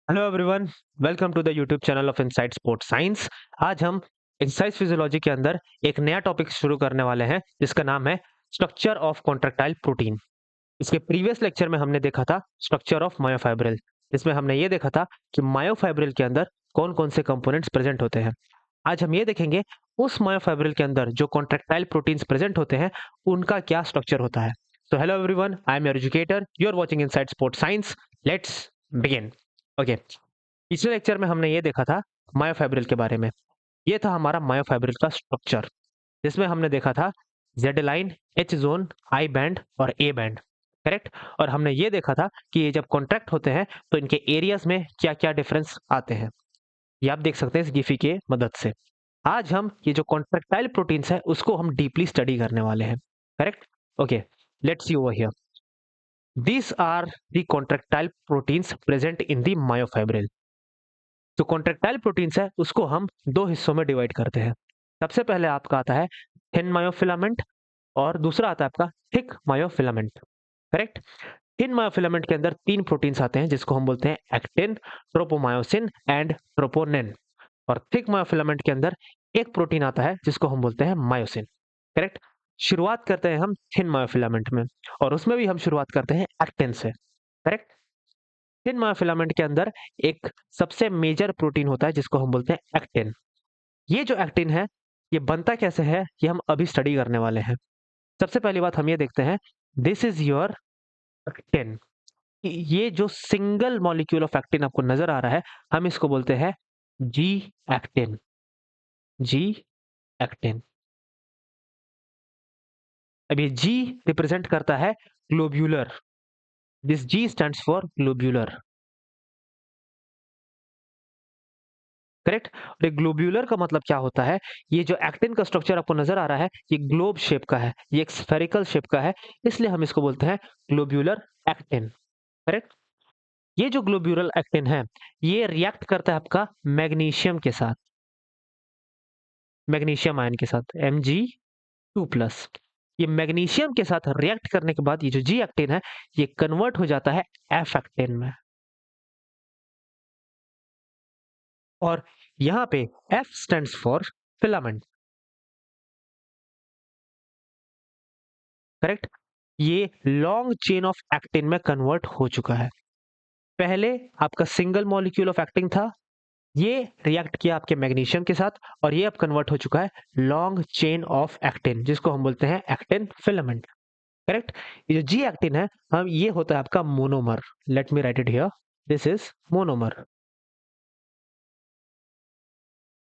Hello everyone, welcome to the YouTube channel of inside sports science. आज हम exercise physiology के अंदर एक नया टॉपिक शुरू करने वाले हैं जिसका नाम है स्ट्रक्चर ऑफ कॉन्ट्रैक्टाइल प्रोटीन। इसके प्रीवियस लेक्चर में हमने देखा था स्ट्रक्चर ऑफ मायोफाइब्रिल, जिसमें हमने ये देखा था कि मायोफाइब्रिल के अंदर कौन कौन से कंपोनेंट्स प्रेजेंट होते हैं। आज हम ये देखेंगे उस मायोफाइब्रिल के अंदर जो कॉन्ट्रैक्टाइल प्रोटीन्स प्रेजेंट होते हैं उनका क्या स्ट्रक्चर होता है। तो hello everyone, I am your educator, you are watching inside sports science. Let's begin. Okay, पिछले लेक्चर में हमने ये देखा था मायोफाइब्रिल के बारे में। ये था हमारा मायोफाइब्रिल का स्ट्रक्चर, जिसमें हमने देखा था Z line, H zone, I band और ए बैंड। करेक्ट। और हमने ये देखा था कि ये जब कॉन्ट्रैक्ट होते हैं तो इनके एरियाज में क्या क्या डिफरेंस आते हैं। ये आप देख सकते हैं इस गिफी के मदद से। आज हम ये जो कॉन्ट्रैक्टाइल प्रोटीन्स है उसको हम डीपली स्टडी करने वाले हैं। Correct. Okay, let's see over here. These are the contractile proteins present in the myofibril। जो कॉन्ट्रैक्टाइल प्रोटीन्स है उसको हम दो हिस्सों में डिवाइड करते हैं। सबसे पहले आपका आता है थिन मायोफिलामेंट और दूसरा आता है आपका thick myofilament. Correct. Thin myofilament के अंदर तीन प्रोटीन्स आते हैं जिसको हम बोलते हैं एक्टिन, ट्रोपोमायोसिन एंड ट्रोपोनिन। और थिक मायोफिलामेंट के अंदर एक प्रोटीन आता है जिसको हम बोलते हैं मायोसिन। करेक्ट। शुरुआत करते हैं हम थिन मायोफिलामेंट में और उसमें भी हम शुरुआत करते हैं एक्टिन से। करेक्ट। थिन मायोफिलामेंट के अंदर एक सबसे मेजर प्रोटीन होता है जिसको हम बोलते हैं एक्टिन। ये जो एक्टिन है ये बनता कैसे है ये हम अभी स्टडी करने वाले हैं। सबसे पहली बात हम ये देखते हैं, दिस इज योर एक्टिन। ये जो सिंगल मॉलिक्यूल ऑफ एक्टिन आपको नजर आ रहा है हम इसको बोलते हैं जी एक्टिन। G actin. अब ये जी रिप्रेजेंट करता है globular. This ji stands for globular. Correct. और एक ग्लोब्यूलर का मतलब क्या होता है, ये जो एक्टिन का स्ट्रक्चर आपको नजर आ रहा है ये ग्लोब शेप का है, ये एक स्फेरिकल शेप का है, इसलिए हम इसको बोलते हैं ग्लोब्यूलर एक्टिन। करेक्ट। ये जो ग्लोब्यूलर एक्टिन है ये रिएक्ट करता है आपका मैग्नीशियम के साथ, मैग्नीशियम आयन के साथ Mg2+। ये मैग्नीशियम के साथ रिएक्ट करने के बाद ये जो जी एक्टिन है ये कन्वर्ट हो जाता है एफ एक्टिन में। और यहां पे F stands for filament. Correct. ये लॉन्ग चेन ऑफ एक्टिन में कन्वर्ट हो चुका है। पहले आपका सिंगल मॉलिक्यूल ऑफ एक्टिन था, ये रिएक्ट किया आपके मैग्नीशियम के साथ और ये अब कन्वर्ट हो चुका है लॉन्ग चेन ऑफ एक्टिन जिसको हम बोलते हैं एक्टिन फिलामेंट। करेक्ट। ये जो जी एक्टिन है हम ये होता है आपका monomer. Let me right it here, this is monomer.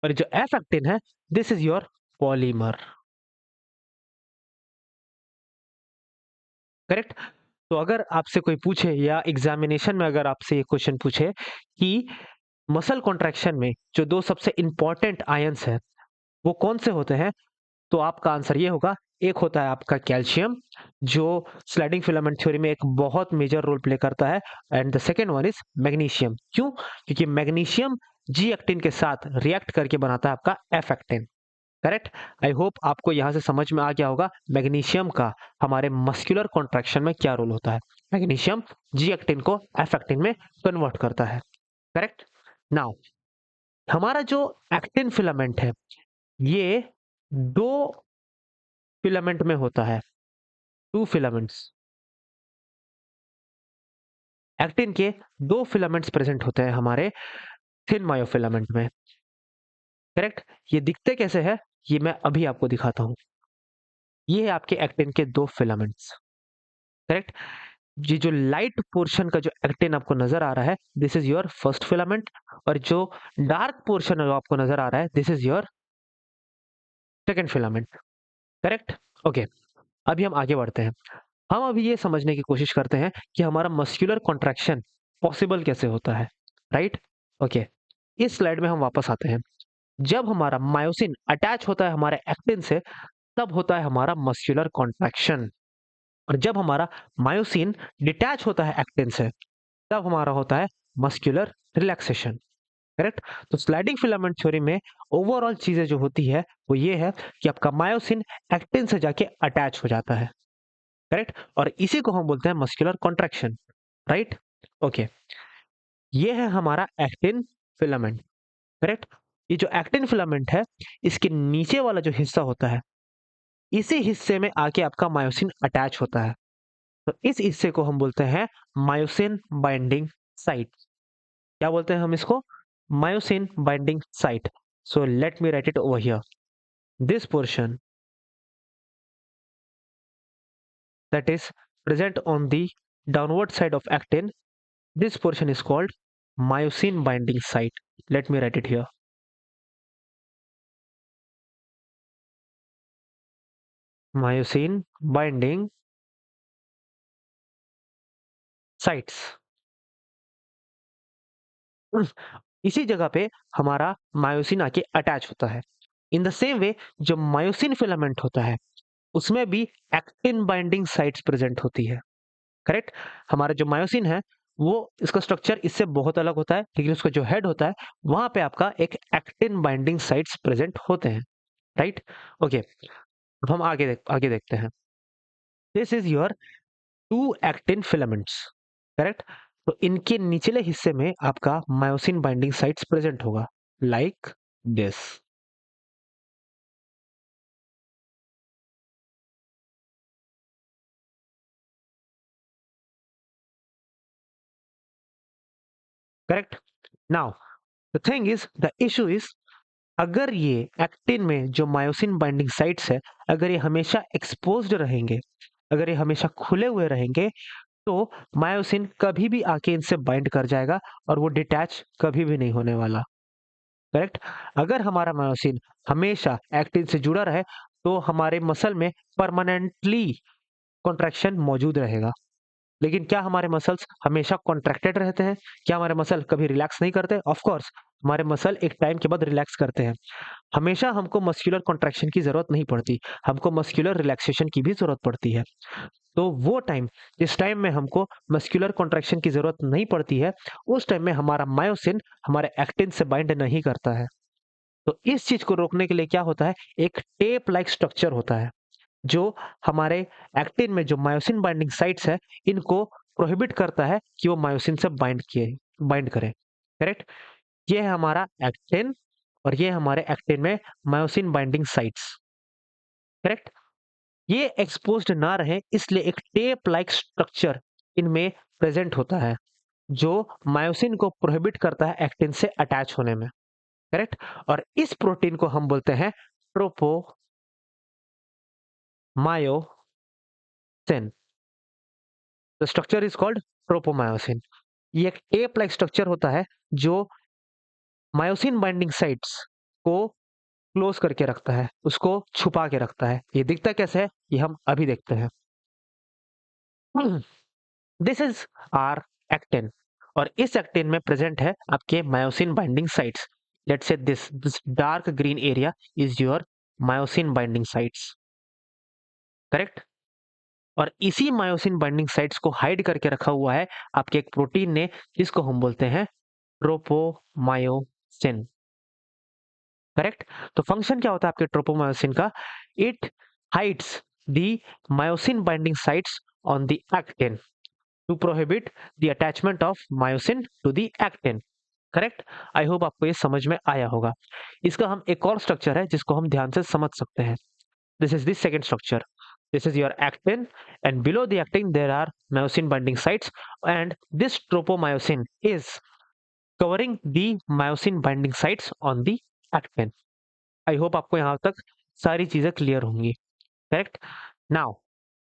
और जो एफ एक्टिन है this is your polymer. Correct. तो अगर आपसे कोई पूछे या एग्जामिनेशन में अगर आपसे ये क्वेश्चन पूछे कि मसल कॉन्ट्रैक्शन में जो दो सबसे इंपॉर्टेंट आयंस है वो कौन से होते हैं, तो आपका आंसर ये होगा, एक होता है आपका कैल्शियम जो स्लाइडिंग फिलामेंट थ्योरी में एक बहुत मेजर रोल प्ले करता है, and the second one is magnesium. क्यों? क्योंकि मैग्नीशियम जी एक्टिन के साथ रिएक्ट करके बनाता है आपका F actin. Correct. I hope आपको यहां से समझ में आ गया होगा मैग्नीशियम का हमारे मस्कुलर कॉन्ट्रैक्शन में क्या रोल होता है। मैग्नीशियम जी एक्टिन को एफ एक्टिन में कन्वर्ट करता है। करेक्ट। नाउ हमारा जो एक्टिन फिलामेंट है ये दो फिलामेंट में होता है, टू फिलामेंट्स। एक्टिन के दो फिलामेंट्स प्रेजेंट होते हैं हमारे थिन मायोफिलामेंट में। करेक्ट। ये दिखते कैसे हैं ये मैं अभी आपको दिखाता हूं। ये है आपके एक्टिन के दो फिलामेंट्स। करेक्ट। ये जो लाइट पोर्शन का जो एक्टिन आपको नजर आ रहा है this is your first filament, और जो डार्क पोर्शन है जो आपको नजर आ रहा है this is your second filament. Correct. Okay, अभी हम आगे बढ़ते हैं। हम अभी ये समझने की कोशिश करते हैं कि हमारा मस्कुलर कॉन्ट्रैक्शन पॉसिबल कैसे होता है। राइट। ओके, इस स्लाइड में हम वापस आते हैं। जब हमारा मायोसिन अटैच होता है हमारे एक्टिन से तब होता है हमारा मस्कुलर कॉन्ट्रैक्शन, और जब हमारा मायोसिन डिटैच होता है एक्टिन से तब हमारा होता है मस्कुलर रिलैक्सेशन। करेक्ट। तो स्लाइडिंग फिलामेंट थ्योरी में ओवरऑल चीजें जो होती है वो ये है कि आपका मायोसिन एक्टिन से जाके अटैच हो जाता है। करेक्ट। और इसी को हम बोलते हैं मस्कुलर कॉन्ट्रैक्शन। राइट। ओके, ये है हमारा एक्टिन फिलामेंट। करेक्ट। ये जो एक्टिन फिलामेंट है, इसके नीचे वाला जो हिस्सा होता है, इसी हिस्से में आके आपका मायोसिन अटैच होता है। तो इस हिस्से को हम बोलते हैं मायोसिन बाइंडिंग साइट। क्या बोलते हैं हम इसको? Myosin binding site. So let me right it over here. This portion that is present on the downward side of actin, this portion is called myosin binding site. Let me write it here. Myosin binding sites. इसी जगह पे हमारा myosin आके attach होता है। In the same way जो myosin filament होता है, उसमें भी एक्टिन बाइंडिंग साइट्स प्रेजेंट होती है। करेक्ट। हमारा जो मायोसिन है, वो इसका स्ट्रक्चर इससे बहुत अलग होता है, लेकिन उसका जो हेड होता है, वहां पे आपका एक एक्टिन बाइंडिंग साइट्स प्रेजेंट होते हैं। राइट। ओके। अब हम आगे देखते हैं। This is your two actin filaments. Correct. तो इनके निचले हिस्से में आपका मायोसिन बाइंडिंग साइट्स प्रेजेंट होगा, like this. Correct. Now the thing is, the issue is, अगर ये एक्टिन में जो मायोसिन बाइंडिंग साइट्स है, अगर ये हमेशा एक्सपोज्ड रहेंगे, अगर ये हमेशा खुले हुए रहेंगे, तो मायोसिन कभी भी आके इनसे बाइंड कर जाएगा और वो डिटैच कभी भी नहीं होने वाला। करेक्ट। अगर हमारा मायोसिन हमेशा एक्टिन से जुड़ा रहे, तो हमारे मसल में परमानेंटली कॉन्ट्रैक्शन मौजूद रहेगा। लेकिन क्या हमारे मसल्स हमेशा कॉन्ट्रैक्टेड रहते हैं? क्या हमारे मसल कभी रिलैक्स नहीं करते? ऑफ कोर्स, हमारे मसल एक टाइम के बाद रिलैक्स करते हैं। हमेशा हमको मस्कुलर कॉन्ट्रैक्शन की जरूरत नहीं पड़ती, हमको मस्कुलर रिलैक्सेशन की भी जरूरत पड़ती है। तो वो टाइम, जिस टाइम में हमको मस्कुलर कॉन्ट्रैक्शन की जरूरत नहीं पड़ती है, उस टाइम में हमारा मायोसिन हमारे एक्टिन से बाइंड नहीं करता है। तो इस चीज को रोकने के लिए क्या होता है, एक टेप लाइक स्ट्रक्चर होता है, जो हमारे एक्टिन में जो मायोसिन बाइंडिंग साइट्स है, इनको प्रोहिबिट करता है कि वो मायोसिन से बाइंड करें। करेक्ट। ये है हमारा एक्टिन, और ये हमारे एक्टिन में मायोसिन बाइंडिंग साइट्स। करेक्ट। ये एक्सपोज्ड ना रहे, इसलिए एक टेप लाइक स्ट्रक्चर इनमें प्रेजेंट होता है, जो मायोसिन को प्रोहिबिट करता है एक्टिन से अटैच होने में। करेक्ट। और इस प्रोटीन को हम बोलते हैं tropomyosin. The structure is called tropomyosin. ये एक टेप लाइक स्ट्रक्चर होता है, जो मायोसिन बाइंडिंग साइट्स को क्लोज करके रखता है, उसको छुपा के रखता है। ये दिखता कैसे है, ये हम अभी देखते हैं। दिस इज आर एक्टिन, और इस एक्टिन में प्रेजेंट है आपके myosin binding sites. Let's say this dark green area is your myosin binding sites. Correct. और इसी मायोसिन बाइंडिंग साइट्स को हाइड करके रखा हुआ है आपके एक प्रोटीन ने, जिसको हम बोलते हैं ट्रोपोमायोसिन। करेक्ट। तो फंक्शन क्या होता है आपके ट्रोपोमायोसिन का? It hides the myosin binding sites on the actin to prohibit the attachment of myosin to the actin. Correct. I hope आपको ये समझ में आया होगा। इसका हम एक और स्ट्रक्चर है जिसको हम ध्यान से समझ सकते हैं। This is the second structure. This is your actin, and below the actin there are myosin binding sites, and this tropomyosin is covering the myosin binding sites on the actin. I hope आपको यहाँ तक सारी चीजें clear होंगी। Correct. Now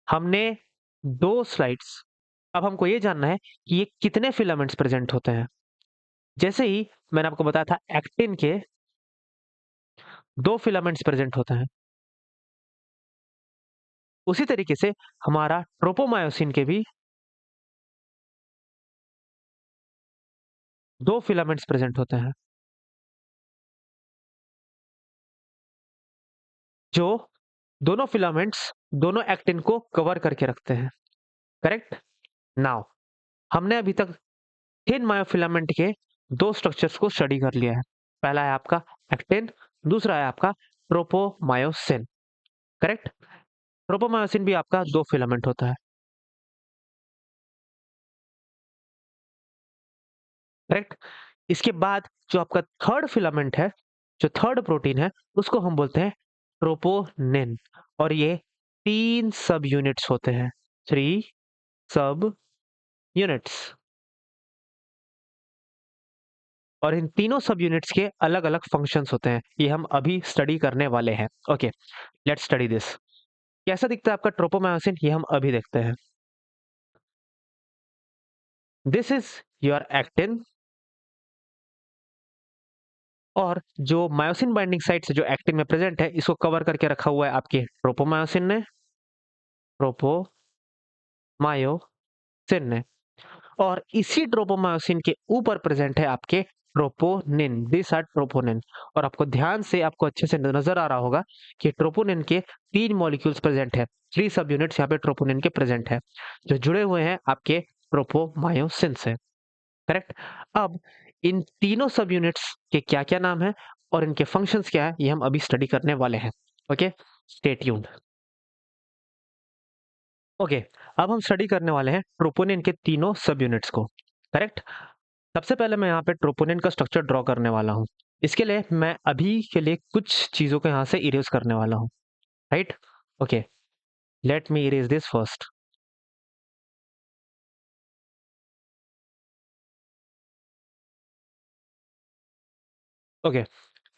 हमने दो slides, अब हमको ये जानना है कि ये कितने फिलामेंट्स प्रेजेंट होते हैं। जैसे ही मैंने आपको बताया था, एक्टिन के दो फिलामेंट्स प्रेजेंट होते हैं, उसी तरीके से हमारा ट्रोपोमायोसिन के भी दो फिलामेंट्स प्रेजेंट होते हैं, जो दोनों फिलामेंट्स दोनों एक्टिन को कवर करके रखते हैं। करेक्ट। नाउ हमने अभी तक थिन मायोफिलामेंट के दो स्ट्रक्चर्स को स्टडी कर लिया है। पहला है आपका एक्टिन, दूसरा है आपका ट्रोपोमायोसिन। करेक्ट। ट्रोपोमायोसिन भी आपका दो फिलामेंट होता है। करेक्ट। इसके बाद जो आपका थर्ड फिलामेंट है, जो थर्ड प्रोटीन है, उसको हम बोलते हैं ट्रोपोनिन। और ये 3 सब यूनिट्स होते हैं, 3 सब यूनिट्स। और इन तीनों सब यूनिट्स के अलग-अलग फंक्शंस होते हैं। ये हम अभी स्टडी करने वाले हैं। Okay, let's study this. कैसा दिखता है आपका ट्रोपोमायोसिन, ये हम अभी देखते हैं। This is your actin. और जो मायोसिन बाइंडिंग साइट्स जो एक्टिन में प्रेजेंट है, इसको कवर करके रखा हुआ है आपके ट्रोपोमायोसिन ने, ट्रोपोमायोसिन ने। और इसी ट्रोपोमायोसिन के ऊपर प्रेजेंट है आपके ट्रोपोनिन, दिस आर ट्रोपोनिन। और आपको ध्यान से, आपको अच्छे से नजर आ रहा होगा कि ट्रोपोनिन के 3 मॉलिक्यूल्स प्रेजेंट है, 3 सब यूनिट्स यहाँ पे ट्रोपोनिन के प्रेजेंट है, जो जुड़े हुए हैं आपके ट्रोपोमायोसिन से। करेक्ट। अब इन तीनों सब यूनिट्स के क्या क्या नाम है और इनके फंक्शंस क्या है, ये हम अभी स्टडी करने वाले हैं। Okay, stay tuned. ओके, अब हम स्टडी करने वाले हैं ट्रोपोनिन के तीनों सब यूनिट्स को। करेक्ट। सबसे पहले मैं यहाँ पे ट्रोपोनिन का स्ट्रक्चर ड्रॉ करने वाला हूँ। इसके लिए मैं अभी के लिए कुछ चीजों को यहाँ से इरेज करने वाला हूँ। Right. Okay, let me erase this first. Okay,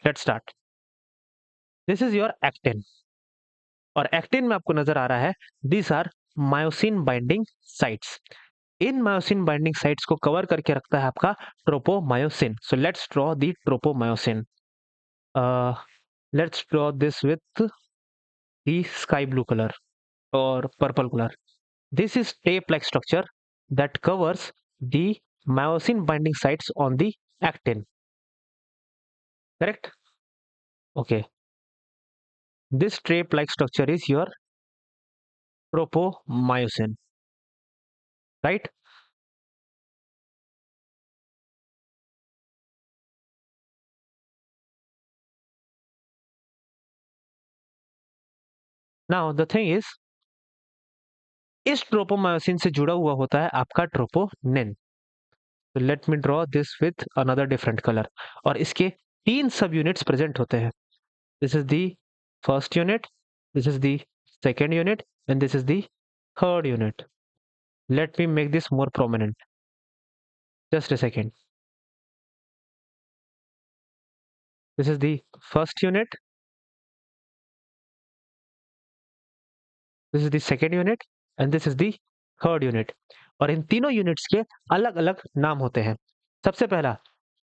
let's start. This is your actin. और एक्टिन में आपको नजर आ रहा है, this are myosin binding sites. इन मायोसिन बाइंडिंग साइट्स को कवर करके रखता है आपका tropomyosin. So let's draw the tropomyosin. Let's draw this with the sky blue colour or purple color. This is tape-like structure that covers the myosin binding sites on the actin. Correct? Okay. This tape-like structure is your tropomyosin. Right? Now the thing is, इस tropomyosin से जुड़ा हुआ होता है आपका troponin. तो let me draw this with another different colour. और इसके 3 सब यूनिट्स प्रेजेंट होते हैं। This is the first unit, this is the second unit and this is the third unit. Let me make this more prominent. Just a second. This is the first unit. This is the second unit and this is the third unit. और इन तीनों units के अलग अलग नाम होते हैं। सबसे पहला,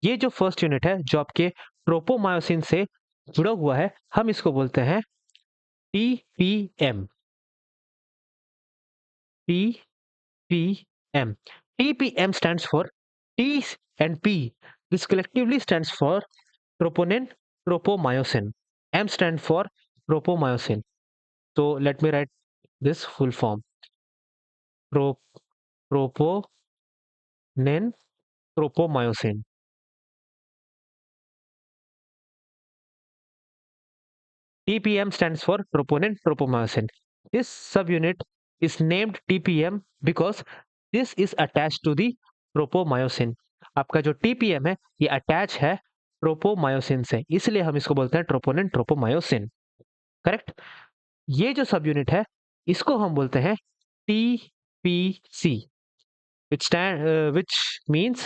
ये जो फर्स्ट यूनिट है, जो आपके ट्रोपोमायोसिन से जुड़ा हुआ है, हम इसको बोलते हैं TPM। TPM। TPM stands for T and P. This collectively stands for troponin, tropomyosin. M stand for tropomyosin. So let me write this full form. Pro, troponin, tropomyosin. TPM stands for troponin, tropomyosin. This subunit is named TPM because this is attached to the tropomyosin. आपका जो TPM है, ये attach है tropomyosin से, इसलिए हम इसको बोलते हैं ट्रोपोनिन ट्रोपोमायोसिन। करेक्ट। ये जो सब यूनिट है, इसको हम बोलते हैं TPC, which means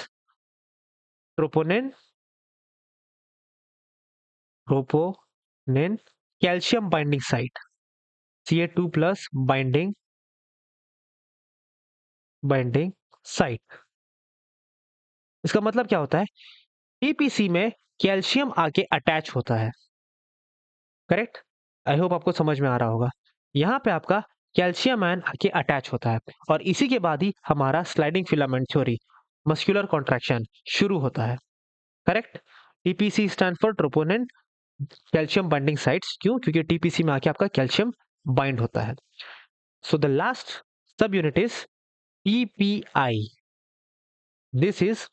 troponin, troponin calcium binding site, Ca2 plus binding site। इसका मतलब क्या होता है, टीपीसी में कैल्शियम आके अटैच होता है। करेक्ट। आई होप आपको समझ में आ रहा होगा। यहाँ पे आपका कैल्शियम आयन आके अटैच होता है और इसी के बाद ही हमारा sliding filament theory, muscular contraction शुरू होता है। Correct. TPC stand for troponin calcium binding sites. क्यों? क्योंकि टीपीसी में आके आपका कैल्शियम बाइंड होता है। सो द लास्ट सब unit is TPI. This is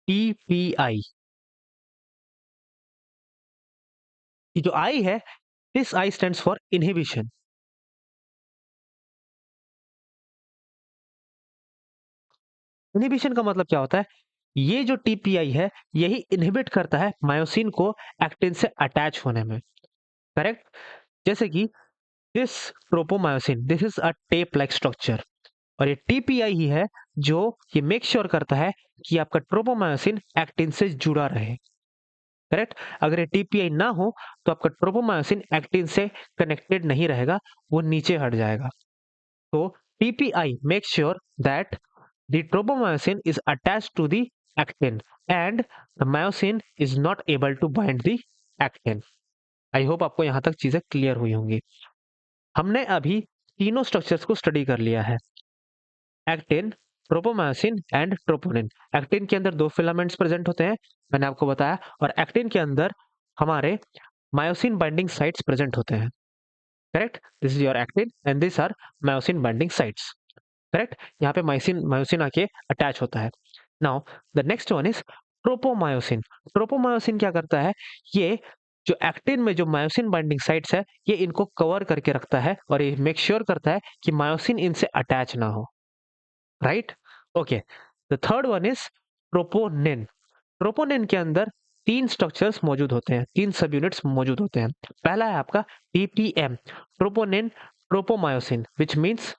TPI. ये जो आई है, this I stands for inhibition. Inhibition का मतलब क्या होता है, ये जो टीपीआई है यही इनहिबिट करता है मायोसिन को एक्टिन से अटैच होने में। करेक्ट। जैसे कि this tropomyosin, this is a tape like structure, और ये टीपीआई ही है जो ये मेक श्योर करता है कि आपका ट्रोपोमायोसिन एक्टिन से जुड़ा रहे। करेक्ट। अगर ये टीपीआई ना हो तो आपका ट्रोपोमायोसिन एक्टिन से कनेक्टेड नहीं रहेगा, वो नीचे हट जाएगा। तो TPI make sure that the tropomyosin is attached to the actin and the myosin is not able to bind the actin. I hope आपको यहां तक चीजें क्लियर हुई होंगी। हमने अभी तीनों स्ट्रक्चर्स को स्टडी कर लिया है, actin, tropomyosin and troponin. Actin के अंदर दो फिलामेंट्स प्रेजेंट होते हैं, मैंने आपको बताया, और एक्टिन के अंदर हमारे मायोसिन बाइंडिंग साइट्स प्रेजेंट होते हैं। Correct. This is your actin and this are myosin binding sites. Correct. यहाँ पे मायोसिन मायोसिन आके अटैच होता है। Now the next one is tropomyosin. Tropomyosin क्या करता है, ये जो एक्टिन में जो मायोसिन बाइंडिंग साइट्स है ये इनको कवर करके रखता है और ये मेक श्योर करता है कि मायोसिन इनसे अटैच ना हो। Right. Okay. The third one is troponin. Troponin के अंदर तीन स्ट्रक्चर्स मौजूद होते हैं, तीन सब यूनिट्स मौजूद होते हैं। पहला है आपका टीपीएम, ट्रोपोनिन ट्रोपोमायोसिन, विच मीन्स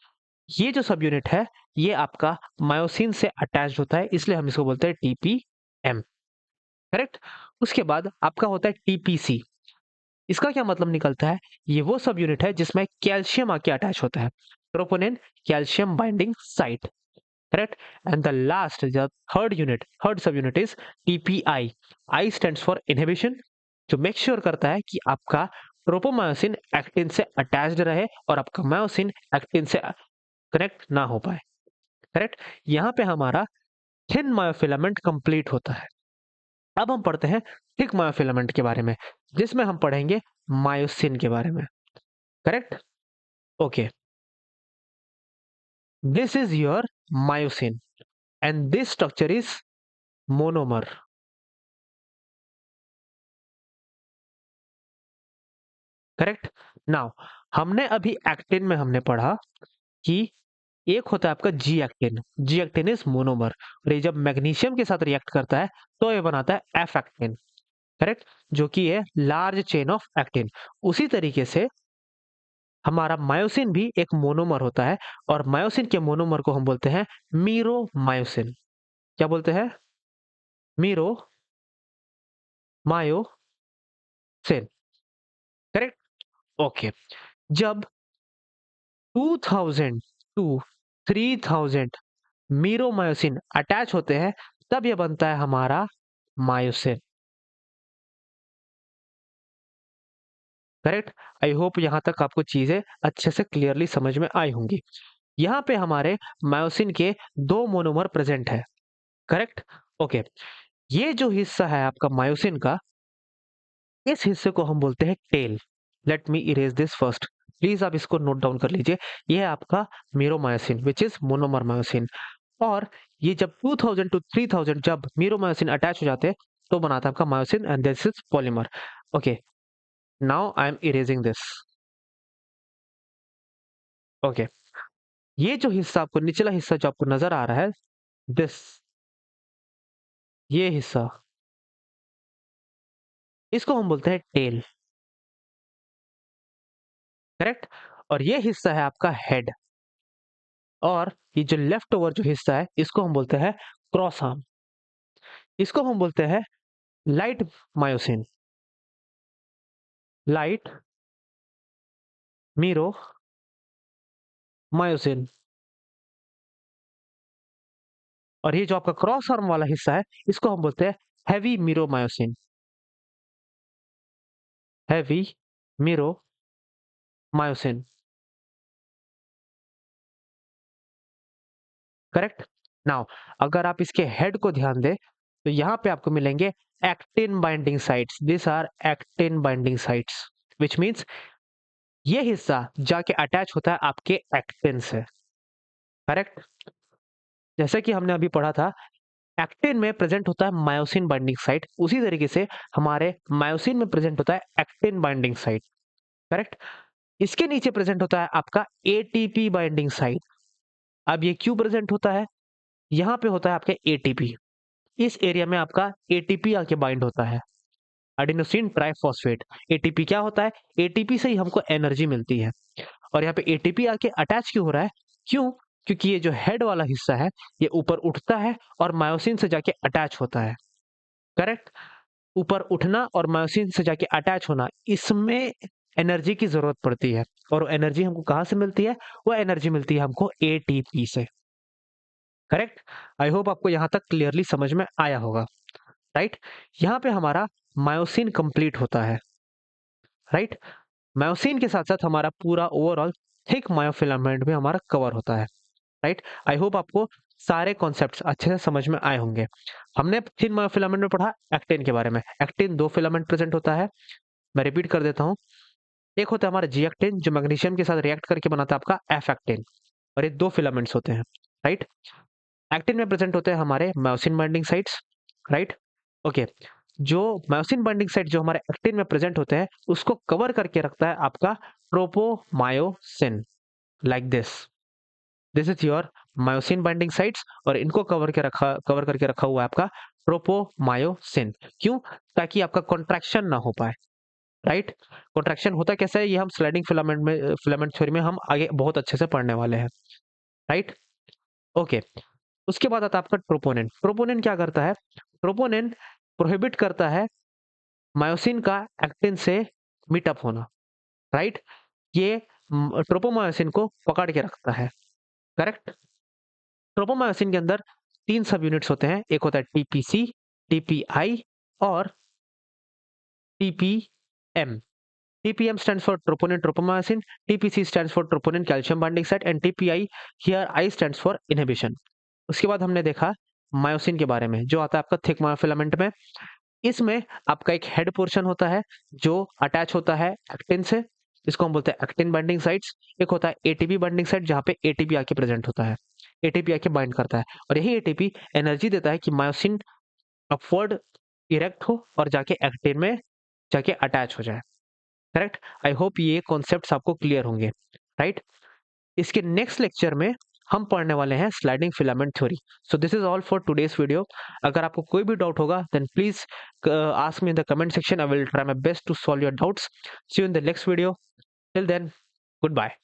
ये जो सब यूनिट है ये आपका मायोसिन से अटैच्ड होता है, इसलिए हम इसको बोलते हैं टीपीएम। करेक्ट। उसके बाद आपका होता है टीपीसी। इसका क्या मतलब निकलता है, ये वो सब यूनिट है जिसमें कैल्शियम आके अटैच होता है, troponin calcium binding site. Correct. And the last the third unit, third सब unit is TPI. I stands for inhibition, जो मेक श्योर करता है कि आपका ट्रोपोमायोसिन एक्टिन से अटैच्ड रहे और आपका मायोसिन एक्टिन से कनेक्ट ना हो पाए। करेक्ट। यहाँ पे हमारा थिन मायोफिलामेंट कंप्लीट होता है। अब हम पढ़ते हैं थिक मायोफिलामेंट के बारे में, जिसमें हम पढ़ेंगे मायोसिन के बारे में। Correct. Okay. This is your myosin and this structure is monomer. Correct. Now हमने अभी एक्टिन में हमने पढ़ा कि एक होता है आपका G actin, G actin is monomer, और ये जब मैग्नीशियम के साथ रिएक्ट करता है तो ये बनाता है एफ एक्टिन। करेक्ट। जो कि है लार्ज चेन ऑफ एक्टिन। उसी तरीके से हमारा मायोसिन भी एक मोनोमर होता है, और मायोसिन के मोनोमर को हम बोलते हैं मीरो मायोसिन। क्या बोलते हैं, मीरो मायोसिन। करेक्ट। ओके। जब 2000 टू 3000 मीरोमायोसिन अटैच होते हैं तब यह बनता है हमारा मायोसिन। करेक्ट। आई होप यहां तक आपको चीजें अच्छे से क्लियरली समझ में आई होंगी। यहाँ पे हमारे मायोसिन के दो मोनोमर प्रेजेंट है। करेक्ट। ओके। ये जो हिस्सा है आपका मायोसिन का, इस हिस्से को हम बोलते हैं tail. Let me erase this first, please आप इसको नोट डाउन कर लीजिए। ये है आपका meromyosin which is monomer myosin, और ये जब 2000 टू 3000 जब मीरोमायोसिन अटैच हो जाते हैं तो बनाता है आपका myosin and this is polymer. Okay. Now I am erasing this. Okay. ये जो हिस्सा आपको निचला हिस्सा जो आपको नजर आ रहा है, दिस, ये हिस्सा, इसको हम बोलते हैं टेल। करेक्ट। और ये हिस्सा है आपका हेड, और ये जो लेफ्ट ओवर जो हिस्सा है इसको हम बोलते हैं क्रॉस आर्म। इसको हम बोलते हैं light myosin, light Miro myosin. और ये जो आपका क्रॉस आर्म वाला हिस्सा है इसको हम बोलते हैं heavy meromyosin, heavy meromyosin. Correct. Now अगर आप इसके हेड को ध्यान दें तो यहाँ पे आपको मिलेंगे actin binding sites, this are actin binding sites, which means ये हिस्सा जाके अटैच होता है आपके एक्टिन से। करेक्ट। जैसे कि हमने अभी पढ़ा था, एक्टिन में प्रेजेंट होता है मायोसिन बाइंडिंग साइट, उसी तरीके से हमारे मायोसिन में प्रेजेंट होता है एक्टिन बाइंडिंग साइट। करेक्ट। इसके नीचे प्रेजेंट होता है आपका एटीपी बाइंडिंग साइट। अब ये क्यों प्रेजेंट होता है, यहाँ पे होता है आपका एटीपी। इस एरिया में आपका एटीपी आके बाइंड होता है, एडिनोसिन ट्राइफॉस्फेट। एटीपी क्या होता है? एटीपी से ही हमको एनर्जी मिलती है। और यहाँ पे एटीपी आके अटैच क्यों हो रहा है? क्यों? क्योंकि ये जो हेड वाला हिस्सा है ये ऊपर उठता है और मायोसिन से जाके अटैच होता है। करेक्ट? ऊपर उठना और मायोसिन से जाके अटैच होना, इसमें एनर्जी की जरूरत पड़ती है। और एनर्जी हमको कहाँ से मिलती है? वो एनर्जी मिलती है हमको एटीपी से। करेक्ट? आई होप आपको यहाँ तक क्लियरली समझ में आया होगा। राइट? यहाँ पे हमारा मायोसिन कंप्लीट होता है। राइट? मायोसिन के साथ साथ हमारा पूरा ओवरऑल थिक मायोफिलामेंट भी हमारा कवर होता है। राइट? आई होप आपको सारे कॉन्सेप्ट्स अच्छे से समझ में आए होंगे। हमने थिन मायोफिलामेंट में पढ़ा एक्टिन के बारे में। एक्टिन 2 फिलामेंट प्रेजेंट होता है। मैं रिपीट कर देता हूँ। एक होता है हमारा जी एक्टिन जो मैग्नीशियम के साथ रिएक्ट करके बनाता है आपका एफ एक्टिन, और ये 2 फिलामेंट्स होते हैं। राइट? एक्टिन में प्रेजेंट होते हैं हमारे myosin binding sites. Right? Okay. जो मायोसिन बाइंडिंग साइट जो हमारे एक्टिन में प्रेजेंट होते हैं उसको कवर करके रखता है आपका tropomyosin, like this is your myosin binding sites, और इनको कवर करके रखा हुआ है आपका ट्रोपोमायोसिन। क्यों? ताकि आपका कॉन्ट्रैक्शन ना हो पाए। राइट? कॉन्ट्रैक्शन होता कैसे है ये हम स्लाइडिंग फिलामेंट थ्योरी में हम आगे बहुत अच्छे से पढ़ने वाले हैं। राइट? ओके। उसके बाद आता है आपका ट्रोपोनिन। ट्रोपोनिन क्या करता है? ट्रोपोनिन प्रोहिबिट करता है मायोसिन का एक्टिन से मीटअप होना। राइट? ये ट्रोपोमायोसिन को पकड़ के रखता है। करेक्ट? ट्रोपोमायोसिन के अंदर 3 सब यूनिट्स होते हैं। एक होता है टीपीसी, टीपीआई और TPM. TPM stands for troponin tropomyosin, TPC stands for troponin calcium binding site and TPI here I stands for inhibition। उसके बाद हमने देखा मायोसिन के बारे में जो आता है आपका थिक मायोफिलामेंट में। इसमें आपका एक हेड पोर्शन होता है जो अटैच होता है एक्टिन से, इसको हम बोलते हैं एक्टिन बाइंडिंग साइट्स। एक होता है एटीपी बाइंडिंग साइट जहाँ पे एटीपी आके प्रेजेंट होता है, एटीपी आके बाइंड करता है, और यही एटीपी एनर्जी देता है कि मायोसिन अपवर्ड इरेक्ट हो और जाके एक्टिन में जाके अटैच हो जाए। करेक्ट? आई होप ये कॉन्सेप्ट्स आपको क्लियर होंगे। राइट? इसके नेक्स्ट लेक्चर में हम पढ़ने वाले हैं sliding filament theory. So this is all for today's video. अगर आपको कोई भी डाउट होगा then please ask me in the comment section. I will try my best to solve your doubts. See you in the next video. Till then, good bye.